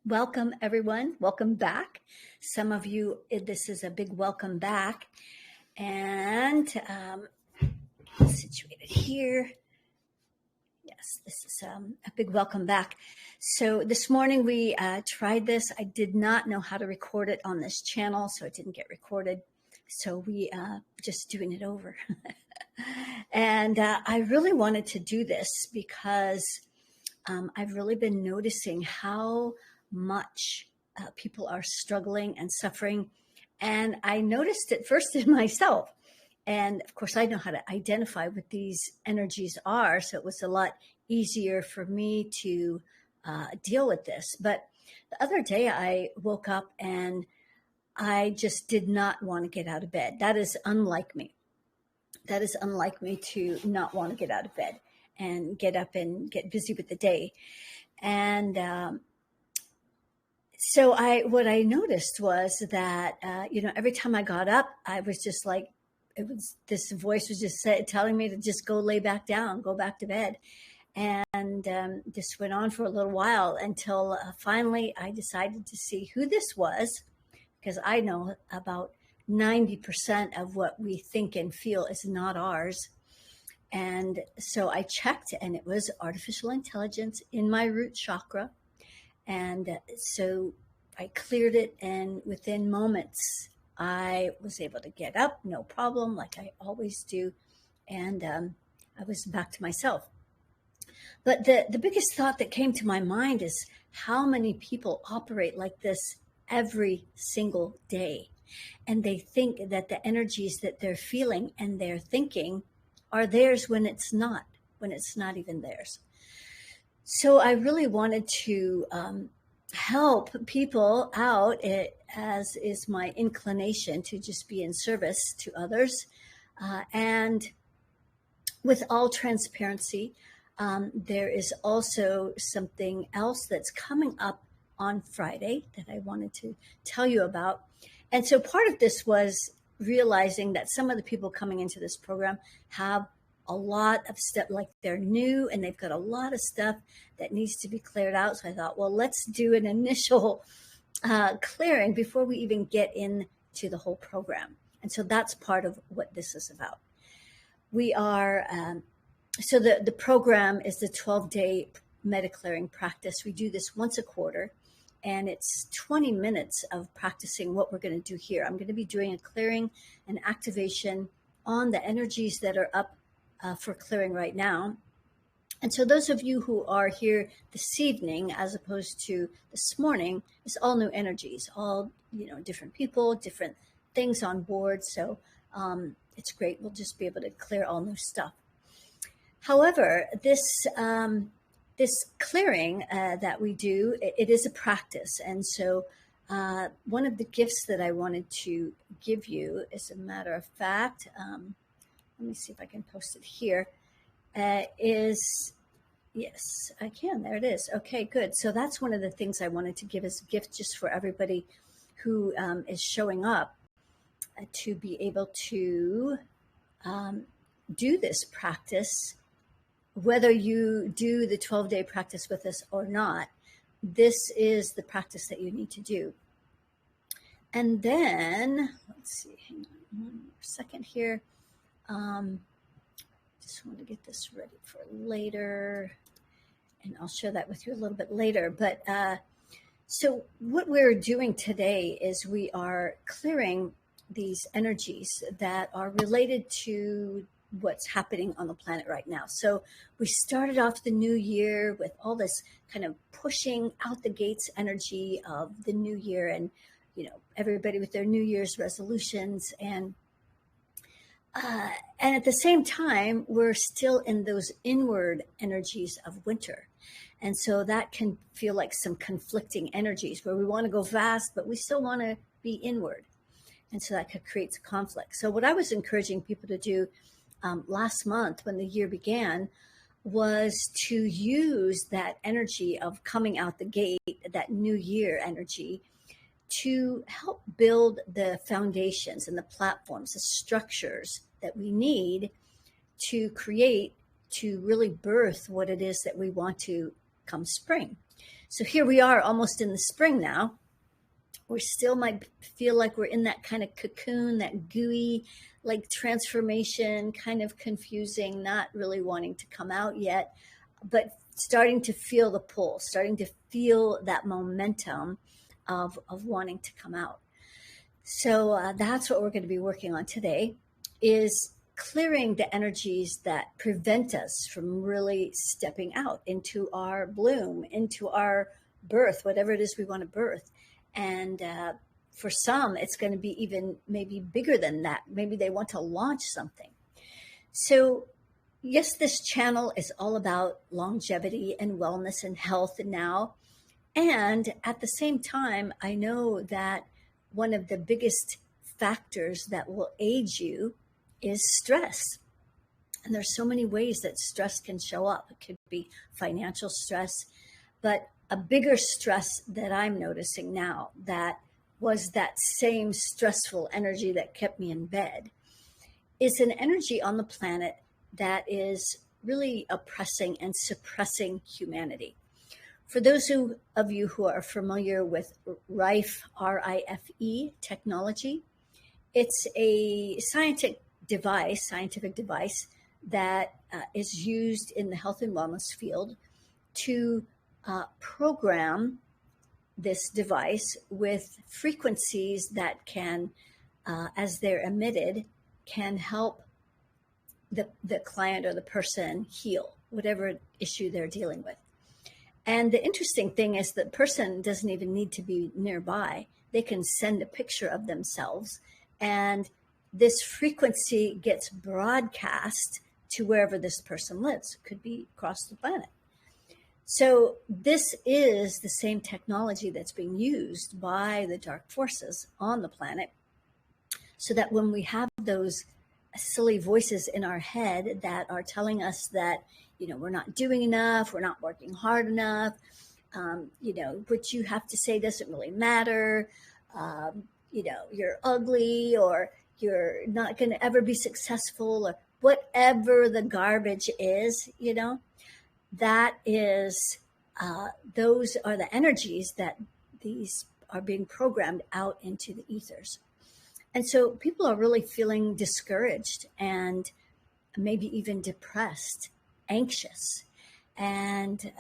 Welcome, everyone. Welcome back. Some of you, this is a big welcome back. And situated here. Yes, this is a big welcome back. So this morning we tried this. I did not know how to record it on this channel, so it didn't get recorded. So we just doing it over. And I really wanted to do this because I've really been noticing how much people are struggling and suffering. And I noticed it first in myself. And of course, I know how to identify what these energies are. So it was a lot easier for me to deal with this. But the other day I woke up and I just did not want to get out of bed. That is unlike me. That is unlike me to not want to get out of bed and get up and get busy with the day. And so what I noticed was that, every time I got up, I was just like, this voice was just telling me to just go lay back down, go back to bed. And this went on for a little while until finally I decided to see who this was, because I know about 90% of what we think and feel is not ours. And so I checked, and it was artificial intelligence in my root chakra. And so I cleared it, and within moments, I was able to get up, no problem, like I always do. And I was back to myself. But the biggest thought that came to my mind is how many people operate like this every single day. And they think that the energies that they're feeling and they're thinking are theirs when it's not even theirs. So I really wanted to help people out, as is my inclination to just be in service to others. And with all transparency, there is also something else that's coming up on Friday that I wanted to tell you about. And so part of this was realizing that some of the people coming into this program have a lot of stuff, like they're new and they've got a lot of stuff that needs to be cleared out. So I thought, well, let's do an initial clearing before we even get into the whole program. And so that's part of what this is about. We are, so the program is the 12-day meta-clearing practice. We do this once a quarter. And it's 20 minutes of practicing what we're going to do here. I'm going to be doing a clearing and activation on the energies that are up for clearing right now. And so those of you who are here this evening, as opposed to this morning, it's all new energies, all, different people, different things on board. So it's great. We'll just be able to clear all new stuff. However, this clearing that we do, it is a practice. And so one of the gifts that I wanted to give you, as a matter of fact, let me see if I can post it here, is, yes, I can. There it is. Okay, good. So that's one of the things I wanted to give as a gift just for everybody who is showing up to be able to do this practice. Whether you do the 12-day practice with us or not, this is the practice that you need to do. And then, let's see, hang on one more second here. Just want to get this ready for later, and I'll share that with you a little bit later. But so what we're doing today is we are clearing these energies that are related to what's happening on the planet right now. So we started off the new year with all this kind of pushing out the gates energy of the new year, and everybody with their New Year's resolutions, and at the same time we're still in those inward energies of winter. And so that can feel like some conflicting energies where we want to go fast, but we still want to be inward. And so that could create conflict. So what I was encouraging people to do last month when the year began was to use that energy of coming out the gate, that new year energy, to help build the foundations and the platforms, the structures that we need to create, to really birth what it is that we want to come spring. So here we are almost in the spring now. We still might feel like we're in that kind of cocoon, that gooey, like transformation, kind of confusing, not really wanting to come out yet, but starting to feel the pull, starting to feel that momentum of wanting to come out. So that's what we're going to be working on today, is clearing the energies that prevent us from really stepping out into our bloom, into our birth, whatever it is we want to birth. And for some, it's going to be even maybe bigger than that. Maybe they want to launch something. So yes, this channel is all about longevity and wellness and health now. And at the same time, I know that one of the biggest factors that will age you is stress. And there's so many ways that stress can show up. It could be financial stress, but a bigger stress that I'm noticing now, that was that same stressful energy that kept me in bed, is an energy on the planet that is really oppressing and suppressing humanity. For those of you who are familiar with RIFE, R-I-F-E technology, it's a scientific device that is used in the health and wellness field to program this device with frequencies that can, as they're emitted, can help the client or the person heal whatever issue they're dealing with. And the interesting thing is the person doesn't even need to be nearby. They can send a picture of themselves, and this frequency gets broadcast to wherever this person lives. It could be across the planet. So this is the same technology that's being used by the dark forces on the planet, so that when we have those silly voices in our head that are telling us that, we're not doing enough, we're not working hard enough, what you have to say doesn't really matter, you're ugly, or you're not going to ever be successful, or whatever the garbage is, that is, those are the energies that these are being programmed out into the ethers. And so people are really feeling discouraged and maybe even depressed, anxious, and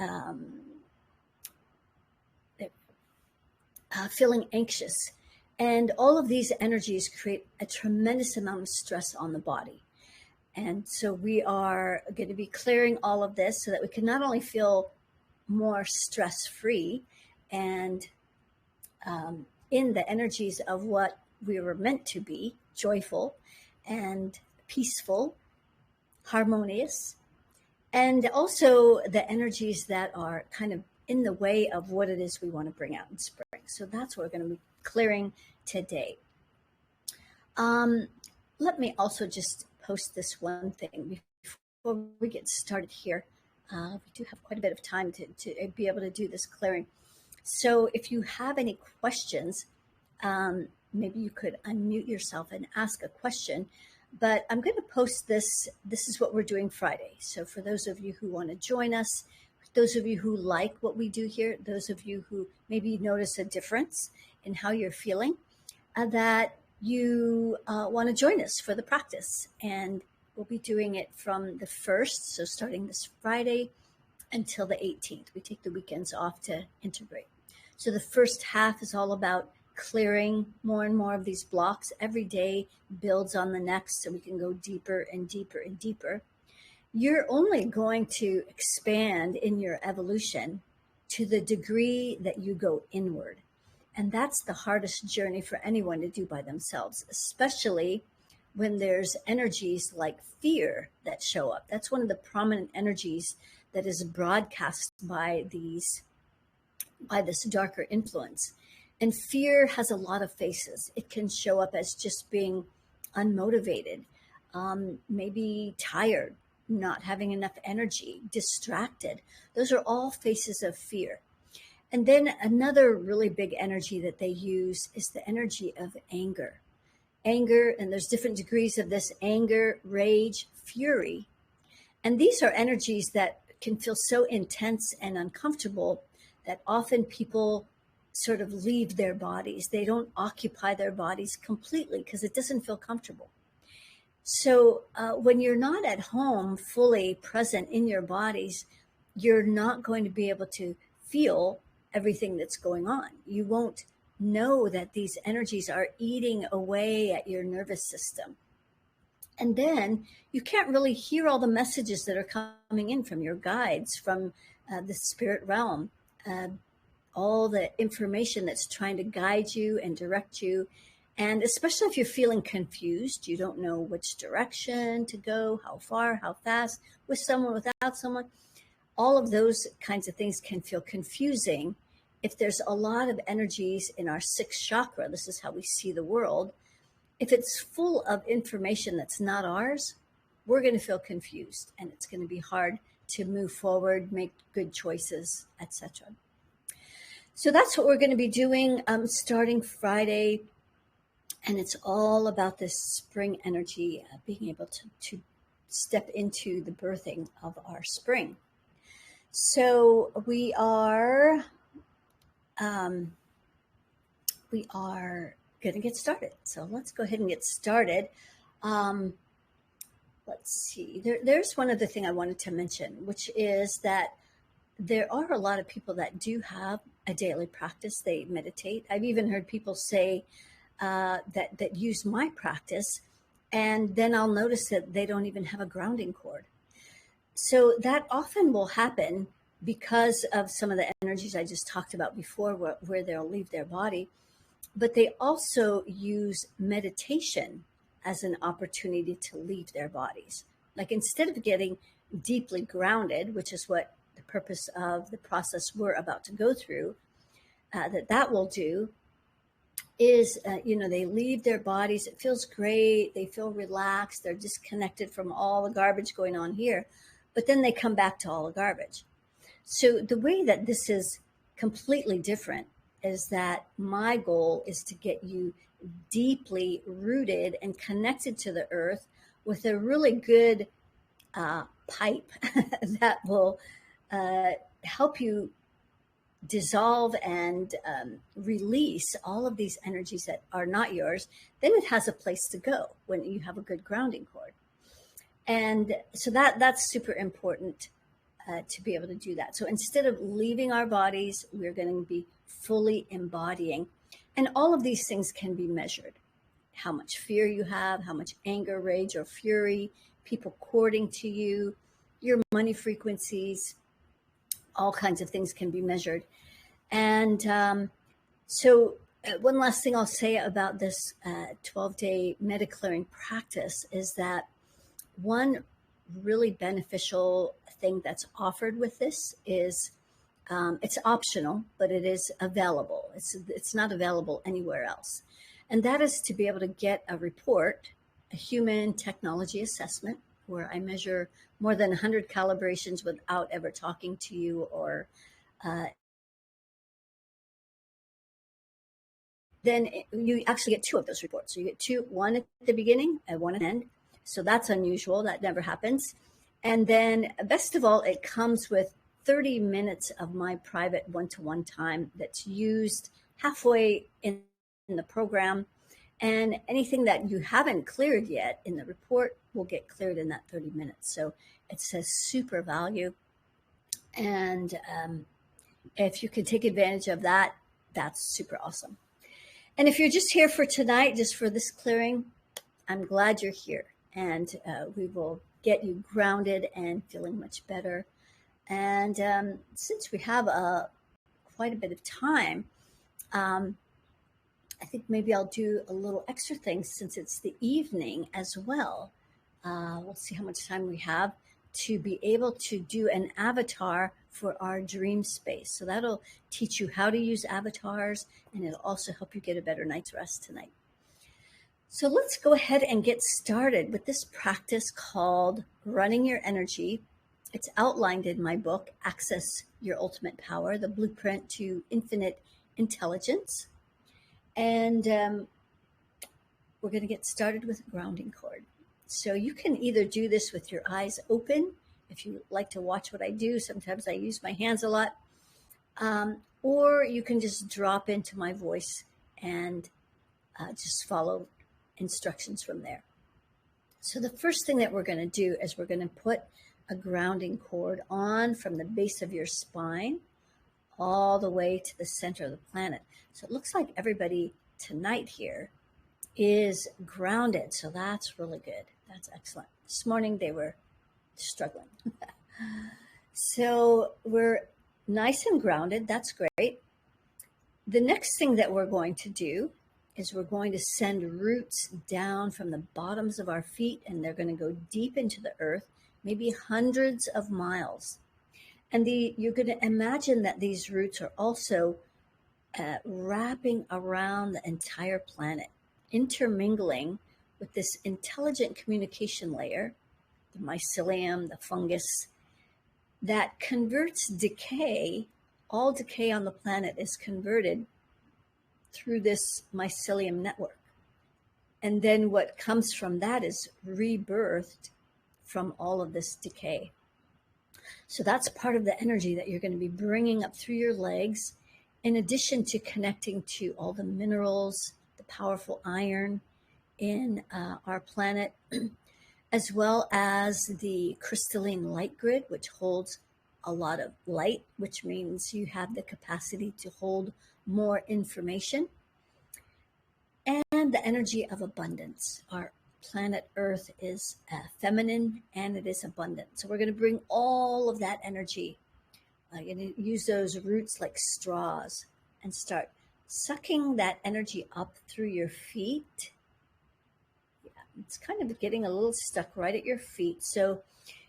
feeling anxious. And all of these energies create a tremendous amount of stress on the body. And so we are going to be clearing all of this so that we can not only feel more stress-free and in the energies of what we were meant to be, joyful and peaceful, harmonious, and also the energies that are kind of in the way of what it is we want to bring out in spring. So that's what we're going to be clearing today. Let me also just post this one thing before we get started here. We do have quite a bit of time to be able to do this clearing. So if you have any questions, maybe you could unmute yourself and ask a question. But I'm going to post this. This is what we're doing Friday. So for those of you who want to join us, those of you who like what we do here, those of you who maybe notice a difference in how you're feeling, that you want to join us for the practice. And we'll be doing it from the 1st, so starting this Friday, until the 18th. We take the weekends off to integrate. So the first half is all about clearing more and more of these blocks. Every day builds on the next, so we can go deeper and deeper and deeper. You're only going to expand in your evolution to the degree that you go inward. And that's the hardest journey for anyone to do by themselves, especially when there's energies like fear that show up. That's one of the prominent energies that is broadcast by this darker influence. And fear has a lot of faces. It can show up as just being unmotivated, maybe tired, not having enough energy, distracted. Those are all faces of fear. And then another really big energy that they use is the energy of anger. Anger, and there's different degrees of this: anger, rage, fury. And these are energies that can feel so intense and uncomfortable that often people sort of leave their bodies. They don't occupy their bodies completely because it doesn't feel comfortable. So when you're not at home fully present in your bodies, you're not going to be able to feel everything that's going on. You won't know that these energies are eating away at your nervous system. And then you can't really hear all the messages that are coming in from your guides, from the spirit realm, all the information that's trying to guide you and direct you. And especially if you're feeling confused, you don't know which direction to go, how far, how fast, with someone, without someone, all of those kinds of things can feel confusing. If there's a lot of energies in our sixth chakra, this is how we see the world. If it's full of information that's not ours, we're going to feel confused, and it's going to be hard to move forward, make good choices, etc. So that's what we're going to be doing starting Friday. And it's all about this spring energy, being able to step into the birthing of our spring. So we are going to get started. So let's go ahead and get started. Let's see. There's one other thing I wanted to mention, which is that there are a lot of people that do have a daily practice. They meditate. I've even heard people say that use my practice, and then I'll notice that they don't even have a grounding cord. So that often will happen because of some of the energies I just talked about before, where they'll leave their body. But they also use meditation as an opportunity to leave their bodies. Like, instead of getting deeply grounded, which is what the purpose of the process we're about to go through, that will do, is, they leave their bodies. It feels great. They feel relaxed. They're disconnected from all the garbage going on here. But then they come back to all the garbage. So the way that this is completely different is that my goal is to get you deeply rooted and connected to the earth with a really good pipe that will help you dissolve and release all of these energies that are not yours. Then it has a place to go when you have a good grounding cord. And so that's super important to be able to do that. So instead of leaving our bodies, we're going to be fully embodying. And all of these things can be measured. How much fear you have, how much anger, rage, or fury, people courting to you, your money frequencies, all kinds of things can be measured. And so one last thing I'll say about this 12-day meta-clearing practice is that one really beneficial thing that's offered with this is it's optional, but it is available. It's not available anywhere else. And that is to be able to get a report, a human technology assessment, where I measure more than 100 calibrations without ever talking to you, or then you actually get two of those reports. So you get two, one at the beginning and one at the end. So that's unusual. That never happens. And then best of all, it comes with 30 minutes of my private one-to-one time that's used halfway in the program. And anything that you haven't cleared yet in the report will get cleared in that 30 minutes. So it's a super value. And if you can take advantage of that, that's super awesome. And if you're just here for tonight, just for this clearing, I'm glad you're here. And we will get you grounded and feeling much better. And since we have quite a bit of time, I think maybe I'll do a little extra thing since it's the evening as well. We'll see how much time we have to be able to do an avatar for our dream space. So that'll teach you how to use avatars, and it'll also help you get a better night's rest tonight. So let's go ahead and get started with this practice called running your energy. It's outlined in my book, Access Your Ultimate Power, the Blueprint to Infinite Intelligence. And we're going to get started with a grounding cord. So you can either do this with your eyes open, if you like to watch what I do. Sometimes I use my hands a lot. Or you can just drop into my voice and just follow instructions from there. So the first thing that we're going to do is we're going to put a grounding cord on from the base of your spine all the way to the center of the planet. So it looks like everybody tonight here is grounded. So that's really good. That's excellent. This morning they were struggling. So we're nice and grounded. That's great. The next thing that we're going to do is we're going to send roots down from the bottoms of our feet, and they're going to go deep into the earth, maybe hundreds of miles. And you're going to imagine that these roots are also wrapping around the entire planet, intermingling with this intelligent communication layer, the mycelium, the fungus, that converts decay. All decay on the planet is converted through this mycelium network. And then what comes from that is rebirthed from all of this decay. So that's part of the energy that you're going to be bringing up through your legs, in addition to connecting to all the minerals, the powerful iron in our planet, as well as the crystalline light grid, which holds a lot of light, which means you have the capacity to hold more information, and the energy of abundance. Our planet Earth is feminine and it is abundant. So we're going to bring all of that energy. You're going to use those roots like straws and start sucking that energy up through your feet. Yeah, it's kind of getting a little stuck right at your feet. So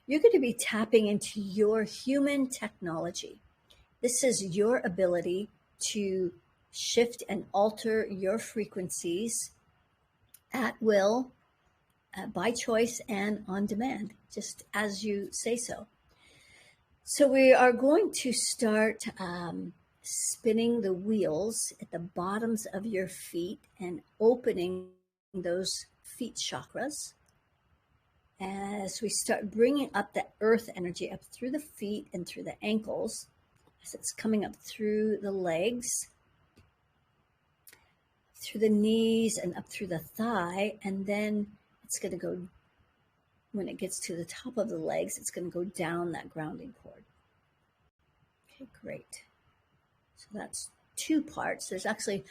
you're going to be tapping into your human technology. This is your ability to shift and alter your frequencies at will, by choice, and on demand, just as you say so. So we are going to start spinning the wheels at the bottoms of your feet and opening those feet chakras as we start bringing up the earth energy up through the feet and through the ankles, as it's coming up through the legs, through the knees, and up through the thigh. And then it's going to go, when it gets to the top of the legs, it's going to go down that grounding cord. Okay, great. So that's 2 parts. There's actually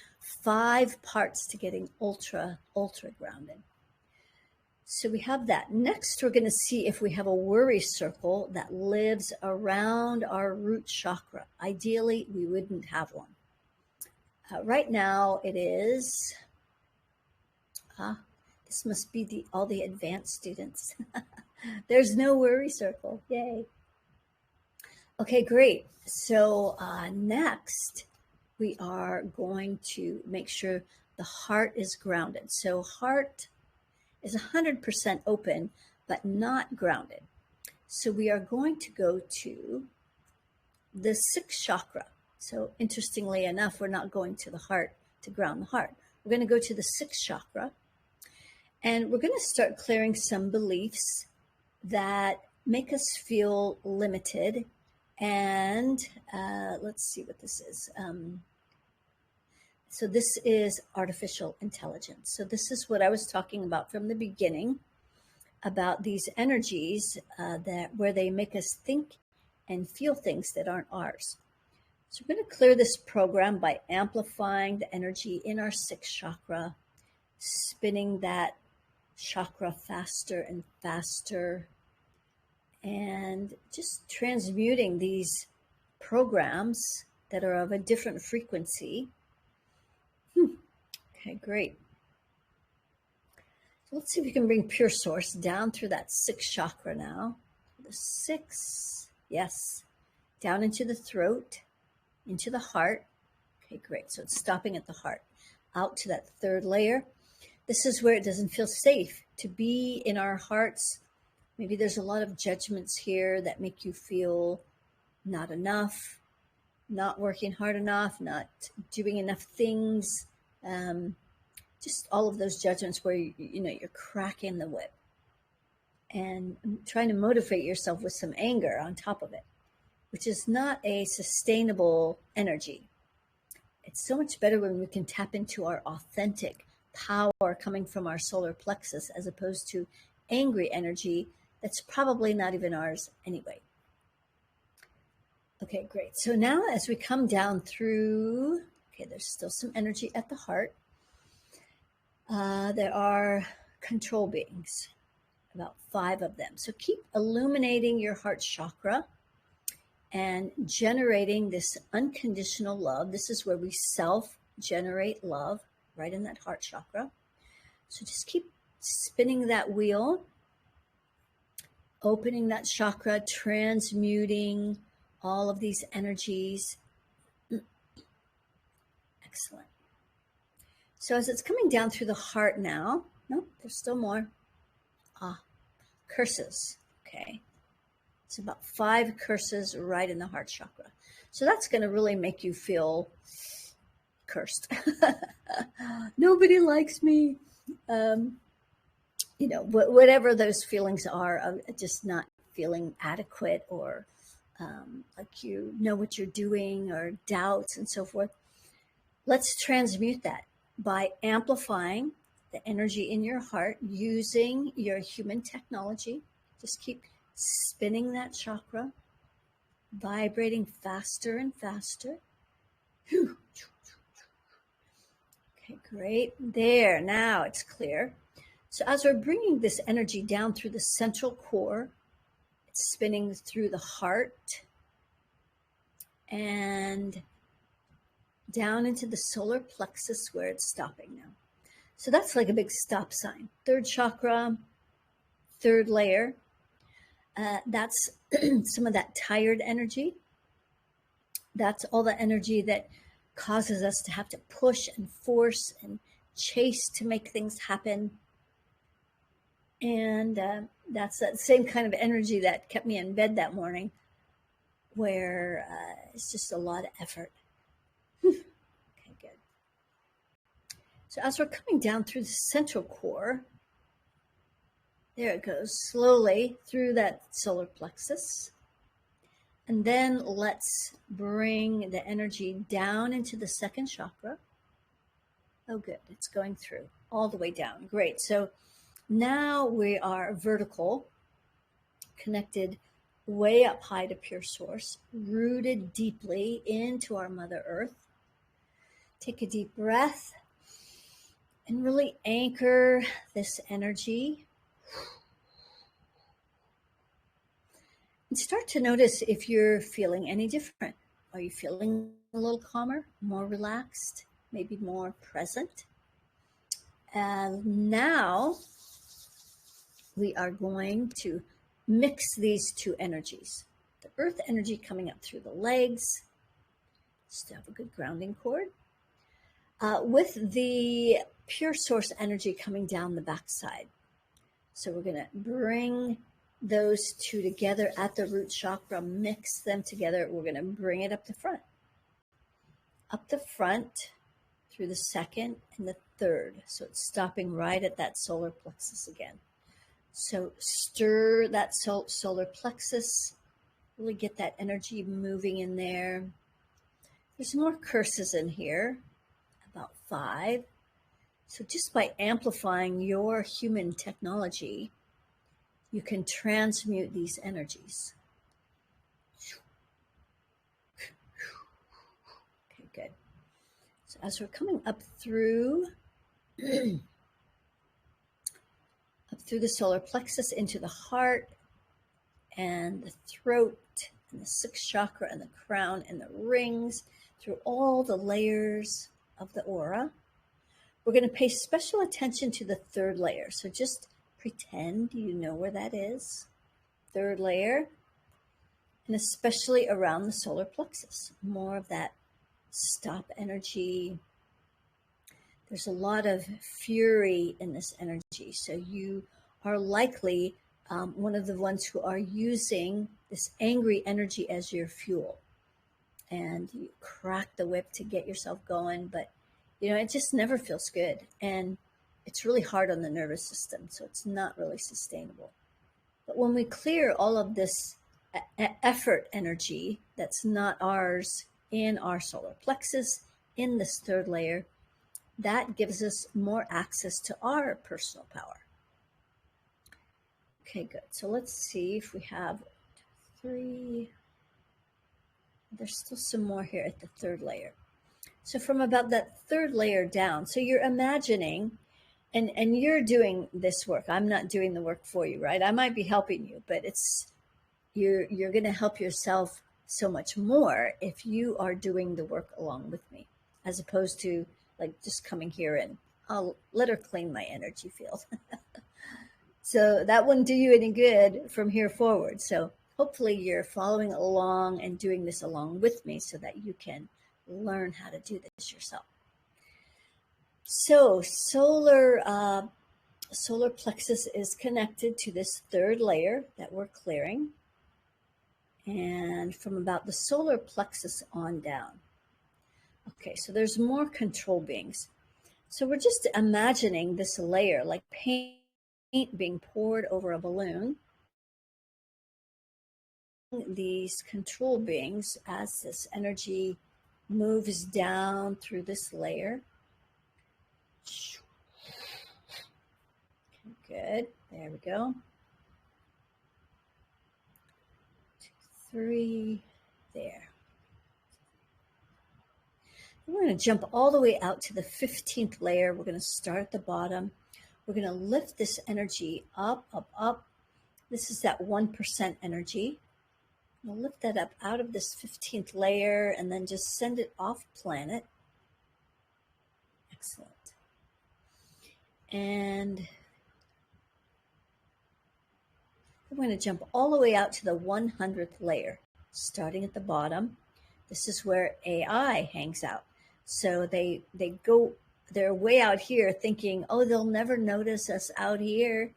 5 parts to getting ultra grounded. So we have that. Next, we're going to see if we have a worry circle that lives around our root chakra. Ideally, we wouldn't have one. Right now, it is, this must be all the advanced students. There's no worry circle. Yay. Okay, great. So next, we are going to make sure the heart is grounded. So heart is 100% open, but not grounded. So we are going to go to the 6th chakra. So interestingly enough, we're not going to the heart to ground the heart. We're going to go to the 6th chakra, and we're going to start clearing some beliefs that make us feel limited. And let's see what this is. So this is artificial intelligence. So this is what I was talking about from the beginning, about these energies where they make us think and feel things that aren't ours. So we're going to clear this program by amplifying the energy in our 6th chakra, spinning that chakra faster and faster, and just transmuting these programs that are of a different frequency. Okay, great. So let's see if we can bring pure source down through that 6th chakra now. The 6, yes, down into the throat, into the heart. Okay, great. So it's stopping at the heart, out to that 3rd layer. This is where it doesn't feel safe to be in our hearts. Maybe there's a lot of judgments here that make you feel not enough, not working hard enough, not doing enough things. Just all of those judgments where you're cracking the whip and trying to motivate yourself with some anger on top of it. which is not a sustainable energy. It's so much better when we can tap into our authentic power coming from our solar plexus as opposed to angry energy that's probably not even ours anyway. Okay, great. So now as we come down through, okay, there's still some energy at the heart. There are control beings, about 5 of them. So keep illuminating your heart chakra and generating this unconditional love. This is where we self-generate love, right in that heart chakra. So just keep spinning that wheel, opening that chakra, transmuting all of these energies. Excellent. So as it's coming down through the heart now, no, there's still more. Curses. Okay. It's about 5 curses right in the heart chakra. So that's going to really make you feel cursed. Nobody likes me. Whatever those feelings are of just not feeling adequate or like you know what you're doing or doubts and so forth. Let's transmute that by amplifying the energy in your heart using your human technology. Just keep spinning that chakra, vibrating faster and faster. Okay, great. There, now it's clear. So as we're bringing this energy down through the central core, it's spinning through the heart and down into the solar plexus where it's stopping now. So that's like a big stop sign. 3rd chakra, 3rd layer. That's some of that tired energy. That's all the energy that causes us to have to push and force and chase to make things happen. And that's that same kind of energy that kept me in bed that morning, where it's just a lot of effort. Okay, good. So as we're coming down through the central core, there it goes, slowly through that solar plexus. And then let's bring the energy down into the 2nd chakra. Oh, good. It's going through all the way down. Great. So now we are vertical, connected way up high to pure source, rooted deeply into our Mother Earth. Take a deep breath and really anchor this energy. And start to notice if you're feeling any different. Are you feeling a little calmer, more relaxed, maybe more present? And now we are going to mix these 2 energies. The earth energy coming up through the legs, just to have a good grounding cord, with the pure source energy coming down the backside. So we're going to bring those 2 together at the root chakra, mix them together. We're going to bring it up the front. Up the front through the 2nd and the 3rd. So it's stopping right at that solar plexus again. So stir that solar plexus, really get that energy moving in there. There's more curses in here, about 5. So just by amplifying your human technology, you can transmute these energies. Okay, good. So as we're coming up through the solar plexus into the heart and the throat and the 6th chakra and the crown and the rings, through all the layers of the aura, we're going to pay special attention to the 3rd layer. So just pretend you know where that is. 3rd layer, and especially around the solar plexus. More of that stop energy. There's a lot of fury in this energy. So you are likely one of the ones who are using this angry energy as your fuel. And you crack the whip to get yourself going, but it just never feels good. And it's really hard on the nervous system, so it's not really sustainable. But when we clear all of this effort energy that's not ours in our solar plexus in this third layer. That gives us more access to our personal power. Okay, good. So let's see if we have 3. There's still some more here at the third layer. So from about that third layer down, so you're imagining, and you're doing this work. I'm not doing the work for you, right? I might be helping you, but you're going to help yourself so much more if you are doing the work along with me, as opposed to like just coming here and I'll let her clean my energy field. So that wouldn't do you any good from here forward. So hopefully you're following along and doing this along with me so that you can learn how to do this yourself. So solar plexus is connected to this third layer that we're clearing. And from about the solar plexus on down. Okay, so there's more control beings. So we're just imagining this layer like paint being poured over a balloon. These control beings, as this energy moves down through this layer. Good, there we go. 2, 3, there. We're going to jump all the way out to the 15th layer. We're going to start at the bottom. We're going to lift this energy up, up, up. This is that 1% energy. We'll lift that up out of this 15th layer and then just send it off planet. Excellent. And we're going to jump all the way out to the 100th layer, starting at the bottom. This is where AI hangs out. So they're way out here thinking, oh, they'll never notice us out here.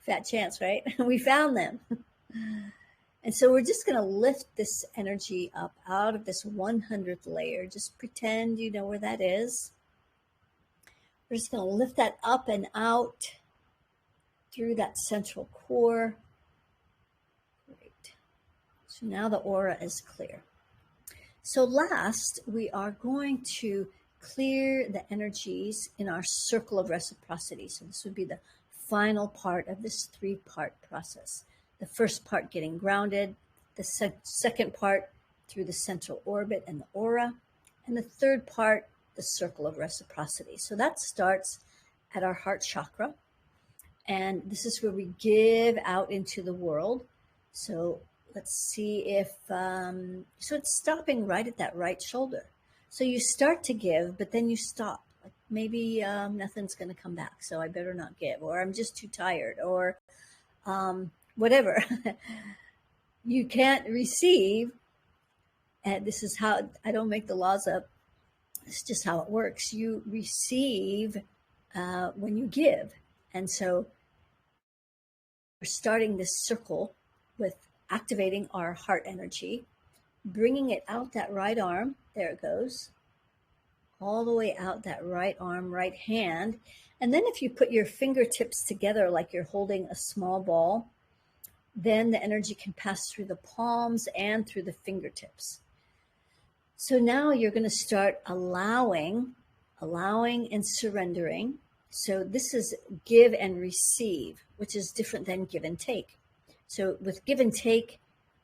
Fat chance, right? We found them. And so we're just going to lift this energy up out of this 100th layer. Just pretend you know where that is. We're just going to lift that up and out through that central core. Great. So now the aura is clear. So last, we are going to clear the energies in our circle of reciprocity. So this would be the final part of this 3-part process. The first part getting grounded, the second part through the central orbit and the aura, and the third part, the circle of reciprocity. So that starts at our heart chakra, and this is where we give out into the world. So let's see if, so it's stopping right at that right shoulder. So you start to give, but then you stop. Like maybe nothing's going to come back, so I better not give, or I'm just too tired, or whatever. You can't receive, and this is how, I don't make the laws up, it's just how it works. You receive when you give. And so we're starting this circle with activating our heart energy, bringing it out that right arm, there it goes, all the way out that right arm, right hand. And then if you put your fingertips together like you're holding a small ball, then the energy can pass through the palms and through the fingertips. So now you're going to start allowing and surrendering. So this is give and receive, which is different than give and take. So with give and take,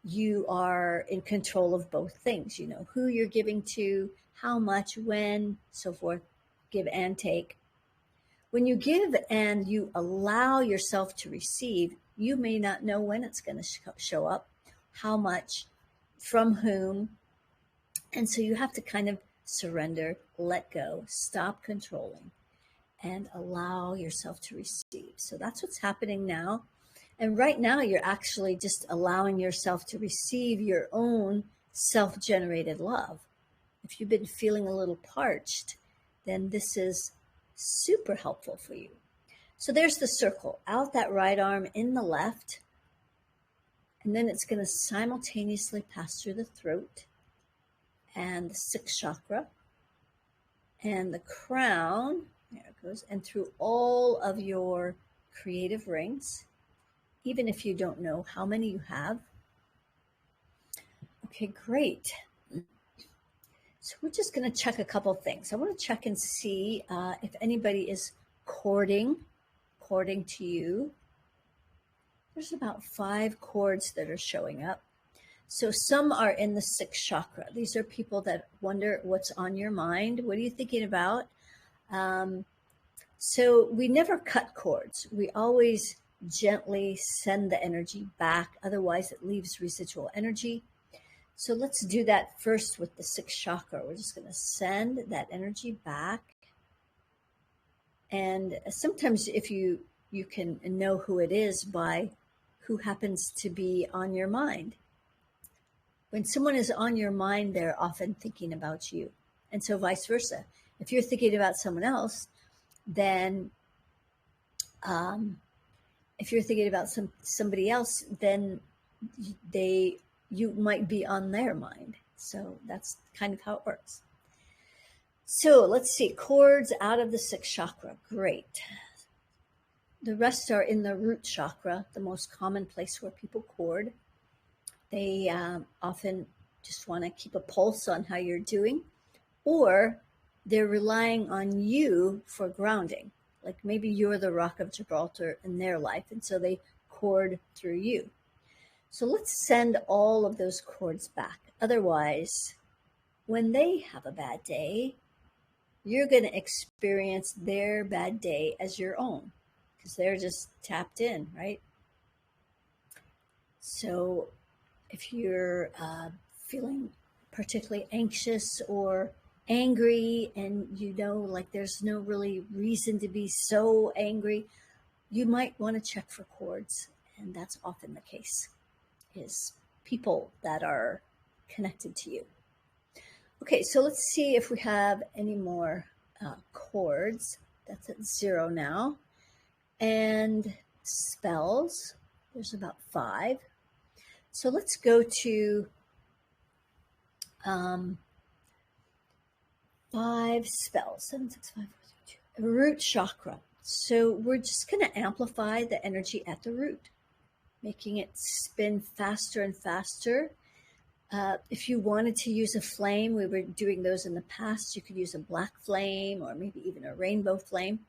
you are in control of both things. You know who you're giving to, how much, when, so forth, give and take. When you give and you allow yourself to receive, you may not know when it's going to show up, how much, from whom. And so you have to kind of surrender, let go, stop controlling, and allow yourself to receive. So that's what's happening now. And right now, you're actually just allowing yourself to receive your own self-generated love. If you've been feeling a little parched, then this is super helpful for you. So there's the circle, out that right arm, in the left. And then it's going to simultaneously pass through the throat and the 6th chakra and the crown, there it goes, and through all of your creative rings even if you don't know how many you have. Okay, great. So we're just going to check a couple things. I want to check and see if anybody is cording to you. There's about 5 chords that are showing up. So some are in the 6th chakra. These are people that wonder what's on your mind. What are you thinking about? So we never cut cords. We always gently send the energy back. Otherwise, it leaves residual energy. So let's do that first with the 6th chakra. We're just going to send that energy back. And sometimes if you can know who it is by who happens to be on your mind. When someone is on your mind, they're often thinking about you. And so vice versa. If you're thinking about someone else, then if you're thinking about somebody else, then you might be on their mind. So that's kind of how it works. So let's see, chords out of the 6th chakra. Great. The rest are in the root chakra, the most common place where people chord. They often just want to keep a pulse on how you're doing, or they're relying on you for grounding. Like maybe you're the Rock of Gibraltar in their life, and so they chord through you. So let's send all of those chords back. Otherwise, when they have a bad day, you're going to experience their bad day as your own because they're just tapped in, right? So if you're feeling particularly anxious or angry and you know like there's no really reason to be so angry, you might want to check for chords. And that's often the case, is people that are connected to you. Okay, so let's see if we have any more chords. That's at 0 now. And spells, there's about 5. So let's go to 5 spells. 7, 6, 5, 4, 3, 2. Root chakra. So we're just going to amplify the energy at the root, making it spin faster and faster. If you wanted to use a flame, we were doing those in the past. You could use a black flame or maybe even a rainbow flame.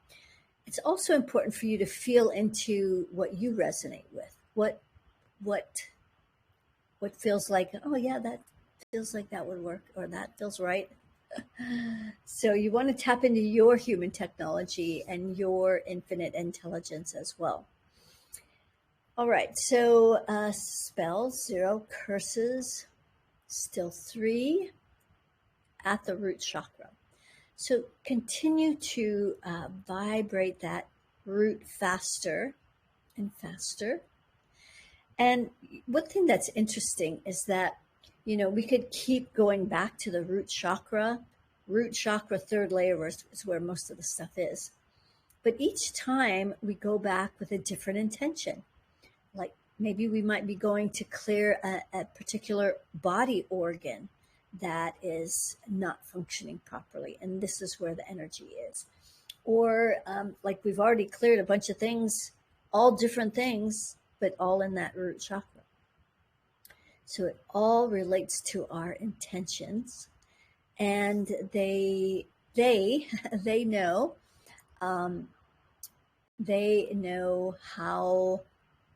It's also important for you to feel into what you resonate with. What feels like, oh yeah, that feels like that would work, or that feels right. So you want to tap into your human technology and your infinite intelligence as well. All right, so spells, 0, curses, still 3 at the root chakra. So continue to vibrate that root faster and faster. And one thing that's interesting is that, we could keep going back to the root chakra. Root chakra, 3rd layer is where most of the stuff is. But each time we go back with a different intention. Like maybe we might be going to clear a particular body organ that is not functioning properly. And this is where the energy is. Or like we've already cleared a bunch of things, all different things, but all in that root chakra. So it all relates to our intentions, and they know how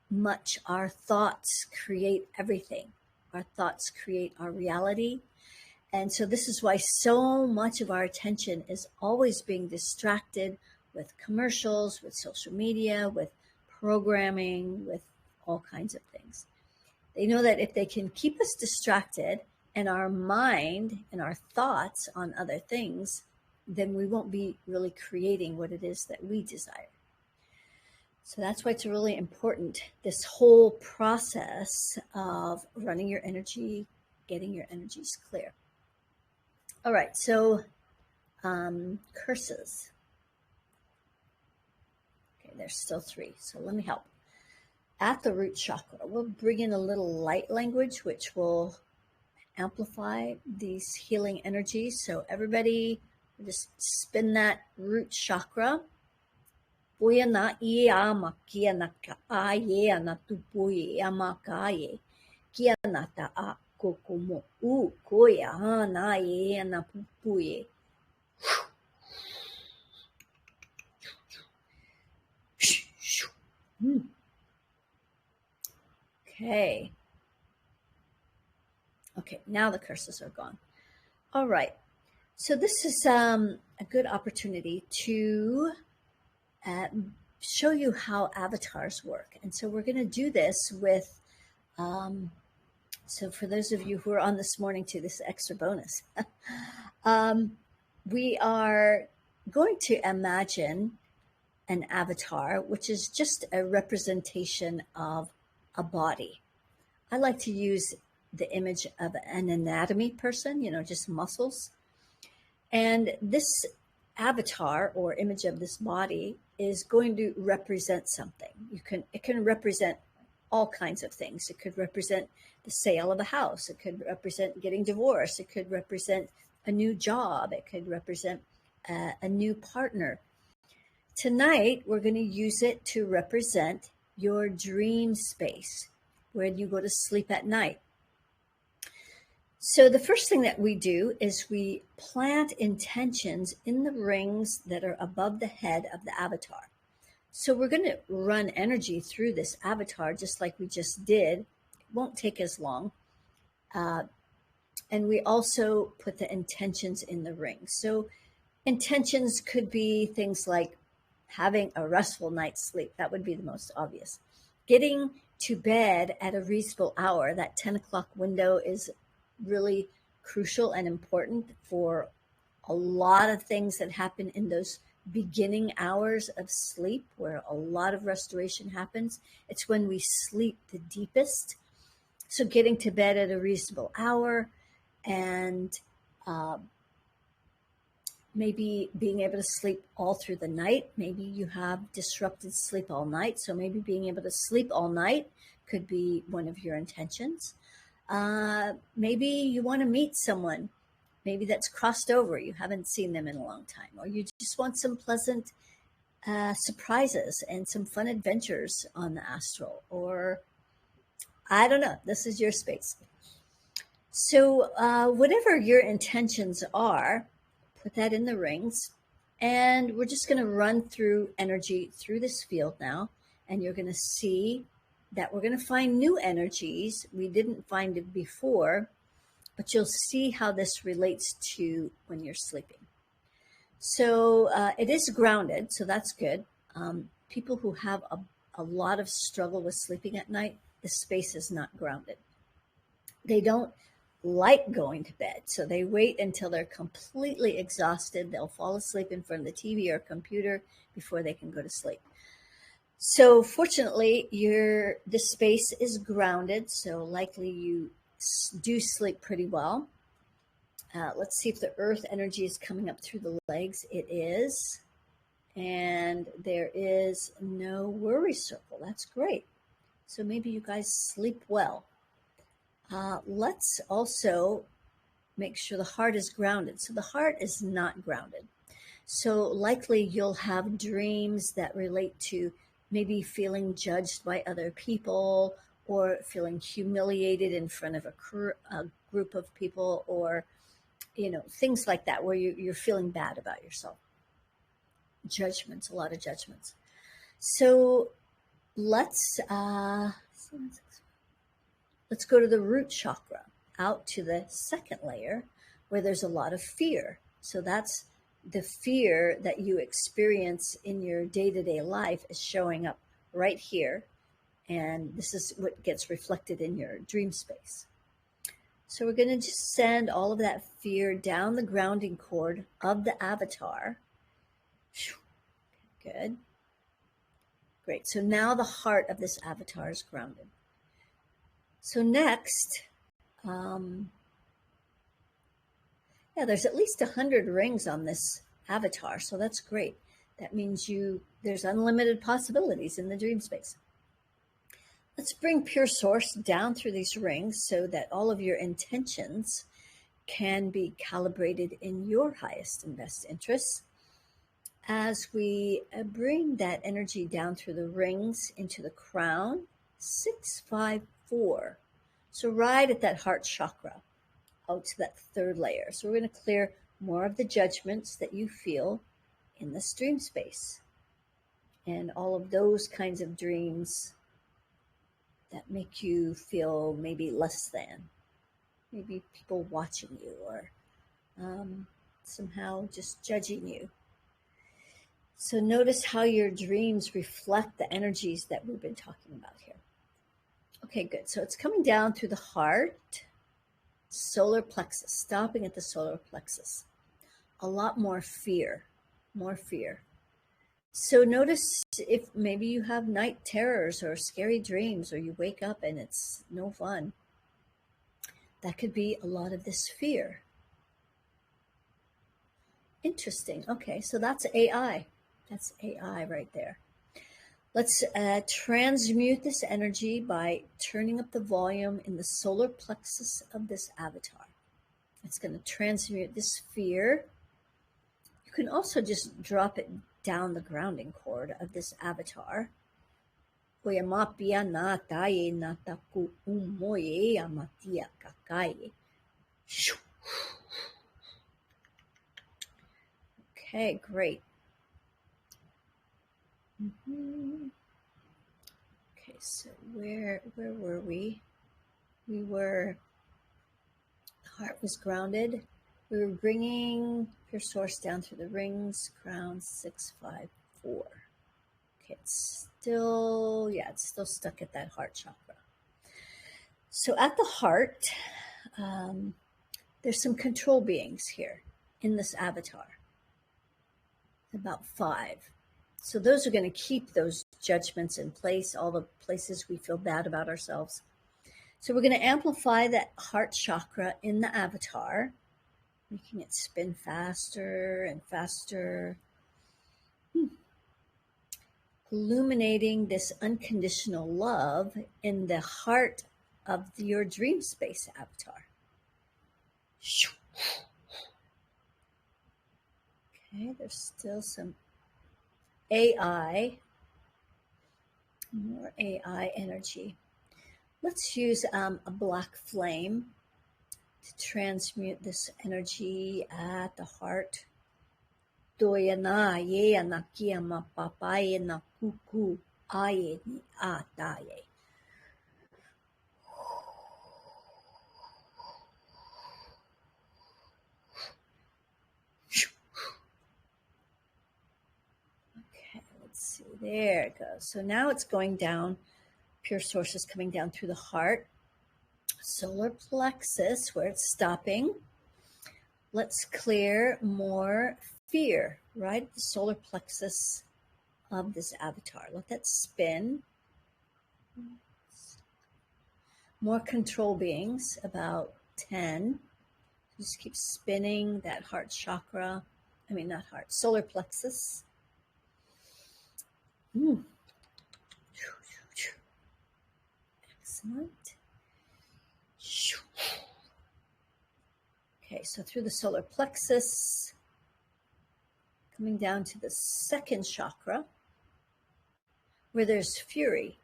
much our thoughts create everything. Our thoughts create our reality. And so this is why so much of our attention is always being distracted with commercials, with social media, with programming, with all kinds of things. They know that if they can keep us distracted and our mind and our thoughts on other things, then we won't be really creating what it is that we desire. So that's why it's really important, this whole process of running your energy, getting your energies clear. All right, so curses. Okay, there's still 3, so let me help. At the root chakra, we'll bring in a little light language, which will amplify these healing energies. So everybody, just spin that root chakra Puya na ia makia na ka aye na tupuye amakaye. Kia nata a kokomo u koya na ye na pupuye. Okay. Okay, now the curses are gone. All right. So this is a good opportunity to show you how avatars work. And so we're going to do this with, so for those of you who are on this morning too, this is extra bonus. We are going to imagine an avatar, which is just a representation of a body. I like to use the image of an anatomy person, just muscles. And this avatar or image of this body is going to represent something. It can represent all kinds of things. It could represent the sale of a house. It could represent getting divorced. It could represent a new job. It could represent a new partner. Tonight, we're going to use it to represent your dream space, where you go to sleep at night. So the first thing that we do is we plant intentions in the rings that are above the head of the avatar. So we're going to run energy through this avatar just like we just did. It won't take as long. And we also put the intentions in the rings. So intentions could be things like having a restful night's sleep. That would be the most obvious. Getting to bed at a reasonable hour. That 10 o'clock window is really crucial and important for a lot of things that happen in those beginning hours of sleep, where a lot of restoration happens. It's when we sleep the deepest. So getting to bed at a reasonable hour, and maybe being able to sleep all through the night. Maybe you have disrupted sleep all night. So maybe being able to sleep all night could be one of your intentions. Maybe you want to meet someone, maybe that's crossed over. You haven't seen them in a long time, or you just want some pleasant surprises and some fun adventures on the astral, or I don't know, this is your space. So whatever your intentions are, put that in the rings, and we're just going to run through energy through this field now, and you're going to see that we're going to find new energies we didn't find it before, but you'll see how this relates to when you're sleeping. So it is grounded, so that's good. People who have a lot of struggle with sleeping at night, the space is not grounded. They don't like going to bed, so they wait until they're completely exhausted. They'll fall asleep in front of the TV or computer before they can go to sleep. So fortunately, this space is grounded, so likely you do sleep pretty well. Let's see if the earth energy is coming up through the legs. It is. And there is no worry circle. That's great. So maybe you guys sleep well. Let's also make sure the heart is grounded. So the heart is not grounded. So likely you'll have dreams that relate to maybe feeling judged by other people, or feeling humiliated in front of a group of people, or things like that, where you're feeling bad about yourself. Judgments, a lot of judgments. So let's go to the root chakra, out to the second layer, where there's a lot of fear. So that's the fear that you experience in your day-to-day life is showing up right here. And this is what gets reflected in your dream space. So we're going to just send all of that fear down the grounding cord of the avatar. Good. Great. So now the heart of this avatar is grounded. So next, there's at least 100 rings on this avatar, so that's great. That means there's unlimited possibilities in the dream space. Let's bring pure source down through these rings so that all of your intentions can be calibrated in your highest and best interests. as we bring that energy down through the rings into the crown, 654. So right at that heart chakra, out to that third layer. So we're going to clear more of the judgments that you feel in this dream space and all of those kinds of dreams that make you feel maybe less than, maybe people watching you or somehow just judging you. So notice how your dreams reflect the energies that we've been talking about here. Okay, good. So it's coming down through the heart, solar plexus, stopping at the solar plexus. A lot more fear, more fear. So notice if maybe you have night terrors or scary dreams, or you wake up and it's no fun. That could be a lot of this fear. Interesting. Okay, so that's AI. That's AI right there. Let's transmute this energy by turning up the volume in the solar plexus of this avatar. It's going to transmute this fear. You can also just drop it down the grounding cord of this avatar. Okay, great. Okay, so where were we? We were, the heart was grounded. We were bringing your source down through the rings, crown 654. Okay, it's still stuck at that heart chakra. So at the heart, there's some control beings here in this avatar, about 5. So those are going to keep those judgments in place, all the places we feel bad about ourselves. So we're going to amplify that heart chakra in the avatar, making it spin faster and faster, illuminating this unconditional love in the heart of your dream space avatar. Okay, there's still some AI, more AI energy. Let's use a black flame to transmute this energy at the heart. Doya na ye anakia ma papaye na kuku aye ni ataye. Okay, let's see. There it goes. So now it's going down. Pure source is coming down through the heart, solar plexus, where it's stopping. Let's clear more fear right at the solar plexus of this avatar. Let that spin. More control beings, about 10. Just keep spinning that heart chakra. I mean, not heart, solar plexus. Excellent. Okay, so through the solar plexus, coming down to the second chakra, where there's fury.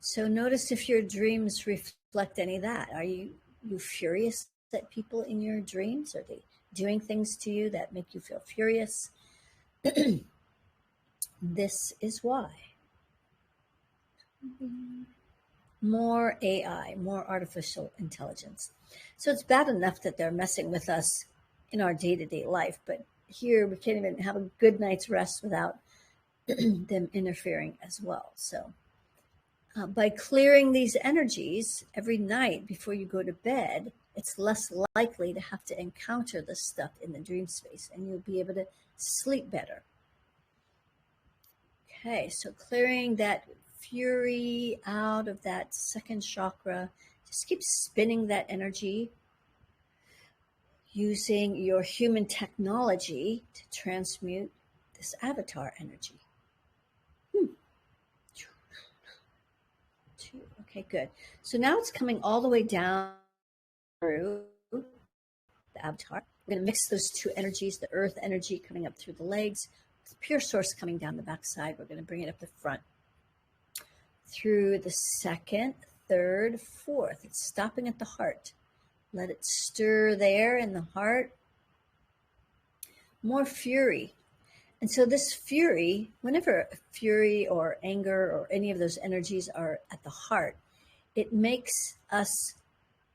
So notice if your dreams reflect any of that. Are you furious at people in your dreams? Are they doing things to you that make you feel furious? This is why. More AI, more artificial intelligence. So it's bad enough that they're messing with us in our day-to-day life, but here we can't even have a good night's rest without them interfering as well. So by clearing these energies every night before you go to bed, it's less likely to have to encounter this stuff in the dream space, and you'll be able to sleep better. Okay, so clearing that fury out of that second chakra, just keep spinning that energy using your human technology to transmute this avatar energy. Okay, good. So now it's coming all the way down through the avatar. We're going to mix those two energies, the earth energy coming up through the legs, pure source coming down the back side. We're going to bring it up the front through the second, third, fourth. It's stopping at the heart. Let it stir there in the heart. More fury. And so this fury, whenever fury or anger or any of those energies are at the heart, it makes us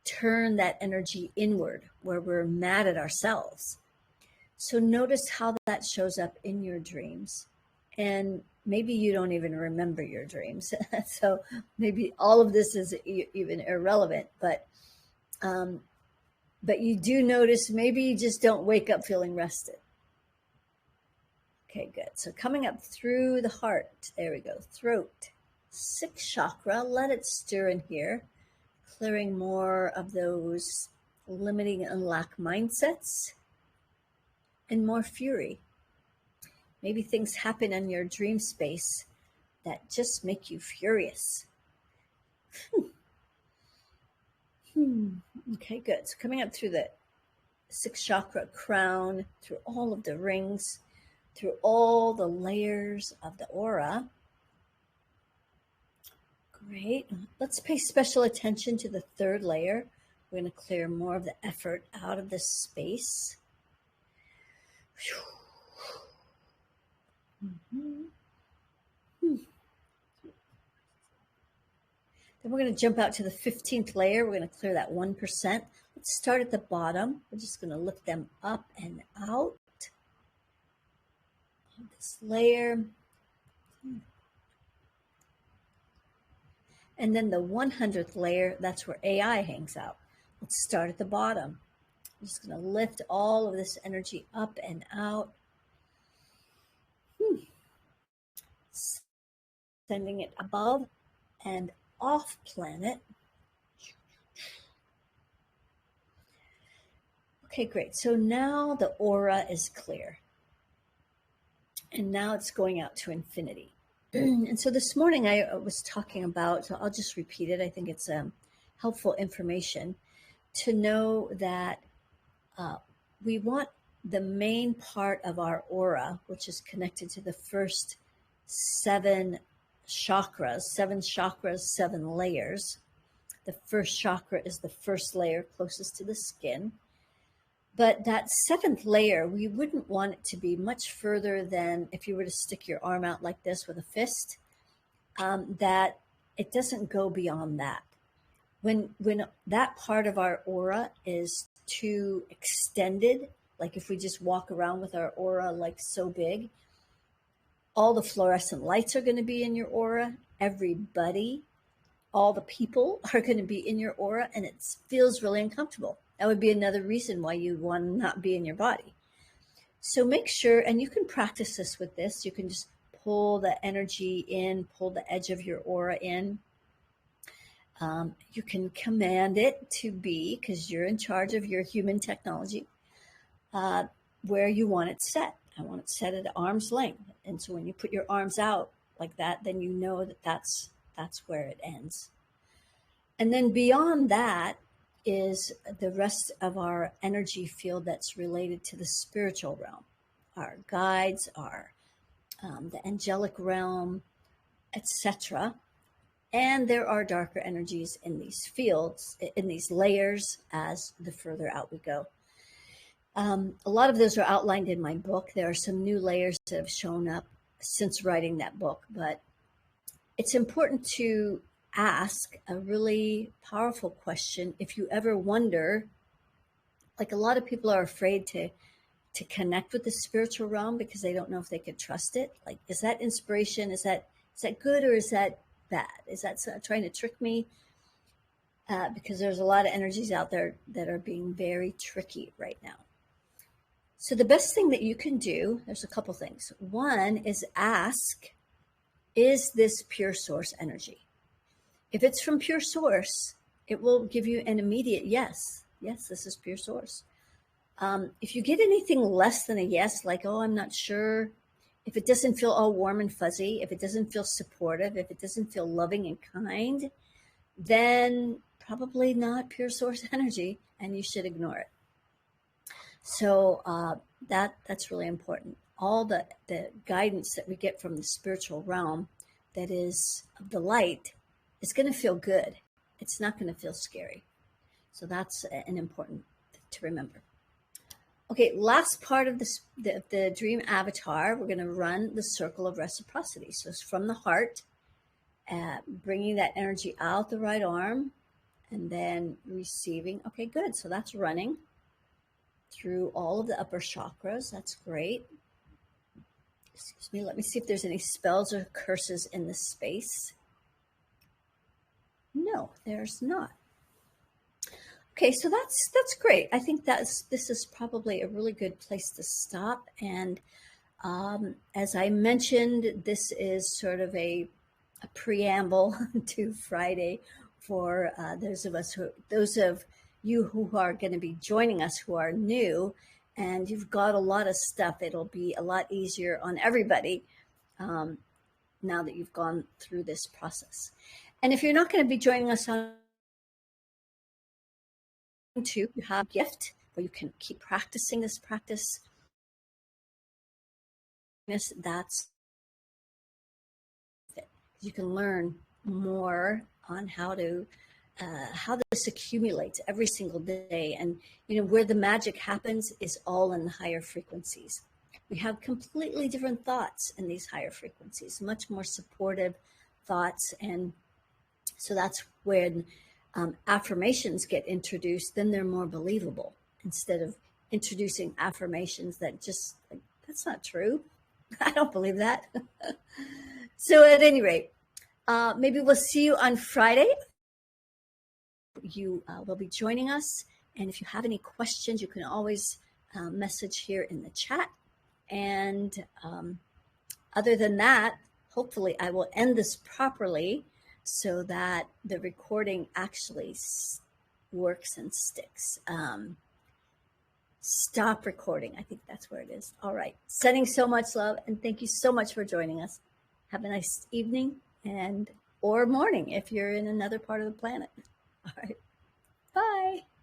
turn that energy inward where we're mad at ourselves. So notice how that shows up in your dreams. And maybe you don't even remember your dreams. So maybe all of this is even irrelevant, but you do notice maybe you just don't wake up feeling rested. Okay, good. So coming up through the heart, there we go, throat, sixth chakra, let it stir in here, clearing more of those limiting and lack mindsets and more fury. Maybe things happen in your dream space that just make you furious. Okay, good. So coming up through the sixth chakra, crown, through all of the rings, through all the layers of the aura. Great. Let's pay special attention to the third layer. We're going to clear more of the effort out of this space. Then we're going to jump out to the 15th layer. We're going to clear that 1%. Let's start at the bottom. We're just going to lift them up and out. This layer. And then the 100th layer, that's where AI hangs out. Let's start at the bottom. I'm just going to lift all of this energy up and out. Sending it above and off planet. Okay, great. So now the aura is clear. And now it's going out to infinity. And so this morning I was talking about, so I'll just repeat it. I think it's helpful information to know that we want the main part of our aura, which is connected to the first seven chakras, 7 layers. The first chakra is the first layer closest to the skin. But that 7th layer, we wouldn't want it to be much further than if you were to stick your arm out like this with a fist, that it doesn't go beyond that. When that part of our aura is too extended, like if we just walk around with our aura like so big, all the fluorescent lights are going to be in your aura. Everybody, all the people are going to be in your aura, and it feels really uncomfortable. That would be another reason why you want to not be in your body. So make sure, and you can practice this with this. You can just pull the energy in, pull the edge of your aura in. You can command it to be, because you're in charge of your human technology, where you want it set. I want it set at arm's length. And so when you put your arms out like that, then you know that that's where it ends. And then beyond that is the rest of our energy field that's related to the spiritual realm, our guides, our the angelic realm, etc. And there are darker energies in these fields, in these layers, as the further out we go. A lot of those are outlined in my book. There are some new layers that have shown up since writing that book, but it's important to ask a really powerful question. If you ever wonder, like a lot of people are afraid to connect with the spiritual realm because they don't know if they could trust it. Like, is that inspiration? Is that good or is that bad? Is that trying to trick me? Because there's a lot of energies out there that are being very tricky right now. So the best thing that you can do, there's a couple things. One is ask, is this pure source energy? If it's from pure source, it will give you an immediate yes. Yes, this is pure source. If you get anything less than a yes, like, oh, I'm not sure, if it doesn't feel all warm and fuzzy, if it doesn't feel supportive, if it doesn't feel loving and kind, then probably not pure source energy, and you should ignore it. So that's really important. all the guidance that we get from the spiritual realm that is of the light is going to feel good. It's not going to feel scary. So that's an important to remember. Okay, last part of this, the dream avatar, we're going to run the circle of reciprocity. So it's from the heart, bringing that energy out the right arm, and then receiving. Okay, good. So that's running through all of the upper chakras. That's great. Excuse me. Let me see if there's any spells or curses in this space. No, there's not. Okay, so that's great. I think this is probably a really good place to stop. And as I mentioned, this is sort of a preamble to Friday for those of you who are going to be joining us who are new, and you've got a lot of stuff. It'll be a lot easier on everybody now that you've gone through this process. And if you're not going to be joining us on you have a gift where you can keep practicing this practice. That's it. You can learn more on how this accumulates every single day. And where the magic happens is all in the higher frequencies. We have completely different thoughts in these higher frequencies, much more supportive thoughts. And so that's when affirmations get introduced, then they're more believable instead of introducing affirmations that just, that's not true. I don't believe that. So at any rate, maybe we'll see you on Friday. You will be joining us. And if you have any questions, you can always message here in the chat. And other than that, hopefully I will end this properly so that the recording actually works and sticks. Stop recording. I think that's where it is. All right. Sending so much love, and thank you so much for joining us. Have a nice evening or morning if you're in another part of the planet. All right. Bye.